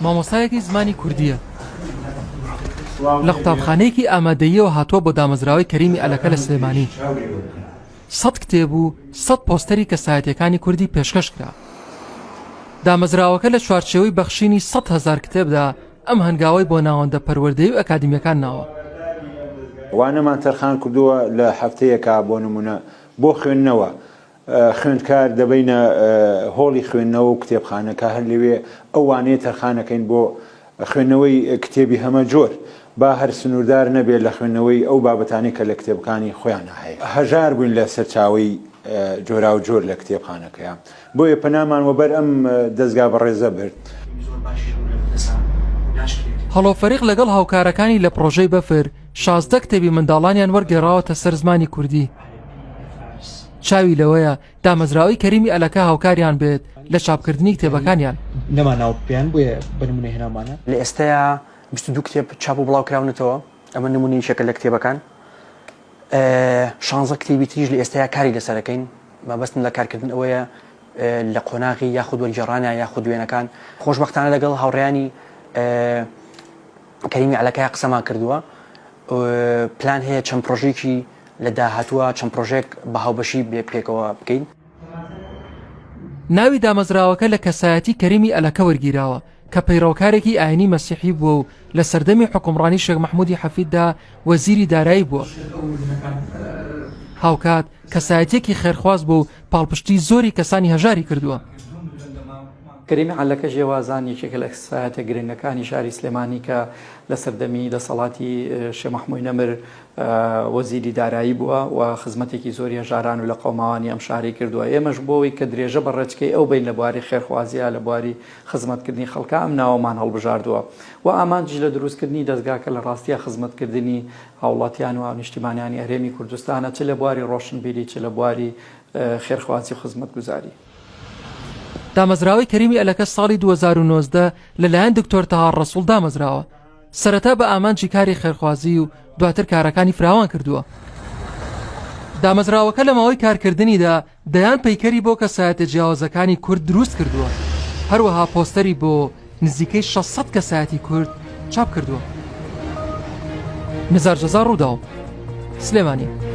مامۆستایەکی زمانی کوردیە لە قوتابخانەیەکی ئامادەییەوە هاتووە بۆ دامەزراوەی کەریمی ئەلەکە لە سلێمانی 100 کتێب و 100 پۆستەری کەسایەتیەکانی کوردی پێشکەش کرا. دامەزراوەکە لە چوارچێوەی بەخشینی 100,000 کتێبدا ئەم هەنگاوەی بۆ ناوەندە پەروەردەیی و ئەکادیمیەکان ناوە. وانەمان تەرخان کردووە لە هەفتەیەکە بۆ نمونە بۆ خوێندنەوە خوێندکار دەبینە هۆڵی خوێندنەوە و کتێبخانەکە هەر لەوێ ئەو وانەیە تەرخانەکەین بۆ خوێندنەوەی کتێبی هەمە جۆر با هەر سنووردار نەبێت لە خوێندنەوەی ئەو بابەتانی کە لە کتێبەکانی خۆیان هەیە. هەژار بووین لە سەرچاوی جۆرا و جۆر لە کتێبخانەکەیان بۆیە پەنامان وەبەر ئەم دەستگا بەڕێزە برد. هەڵۆفەریق لەگەڵ هاوکارەکانی لە پرۆژەی بەفر 16 کتێبی منداڵانیان وەرگێڕاوەتە سەر زمانی کوردی. چاوی لەوەیە دامەزراوەی کەریمی ئەلەکە هاوکاریان بێت لە چاپکردنی کتێبەکانیان. نەما ناوپیان بۆیە بە نمونە هێنامانە لە ئێستایا 22 کتێب چاپ و بڵاو کراونەتەوە ئەمە نمونەی شەکە لە کتێبەکان 16 کتێبی تریش لە ئێستایا کاری لەسەرەکەین مەبەستم لە کارکردن ئەوەیە لە قۆناغی یاخود وەرگێڕانە یاخود وێنەکان خۆشبەختانە لەگەڵ هاوڕێیانی کەریمی ئەلەکەیە قسەمان کردووە پلان هەیە چەند پرۆژێکی لە داهاتووە چەند پرۆژێک بە هاوبەشی پێکەوە بکەین. ناوی دامەزراوەکە لە کەسایەتی کەریمی ئەلەکە وەرگیراوە کە پەیڕەوکارێکی ئاینی مەسیحی بووە و لە سەردەمی حکومڕانی شێخ مەحموودی حەفیددا وەزیری دارایی بووە. هاوکات کەسایەتێکی خێرخواز بوو و پاڵپشتی زۆری کەسانی هەژاری کردووە. کەریمی ئەلەکە ژێوازانێکێکە لە کەسایەتە گرنگەکانی شاری سلێمانی کە لە سەردەمی دەسەڵاتی شێخ مەحموود نەمر وەزیری دارایی بووە و خزمەتێکی زۆری هەژاران و لە قەوماوانی ئەم شاری کردووە. ئێمەش بۆەوەی کە درێژە بە ڕێچکەی ئەو بین لە بواری خێرخوازیە لە بواری خزمەتکردنی خەڵکە ئەم ناوەمان هەڵبژاردووە و ئامانجی لە دروستکردنی دەستگاکە لە ڕاستیە خزمەتکردنی هاوڵاتیان و نیشتیمانیانی هەرێمی کوردستانە چ لە بواری ڕۆشنبیری چ لە بواری خێرخوازی و خزمەتگوزاری. دامەزراوەی کەریمی ئەلەکە ساڵی 2019 لەلایەن دکتۆر تەها ڕەسوڵ دامەزراوە سەرەتا بە ئامانجی کاری خێرخوازی و دواتر کارەکانی فراوان کردووە. دامەزراوەکە لە ماوەی کارکردنیدا دەیان پەیکەری بۆ کەسایەتە جیاوازەکانی کورد دروست کردووە هەروەها پۆستەری بۆ نزیکەی 600 کەسایەتی کورد چاپ کردووە. نزار جەزا ڕووداو سلێمانی.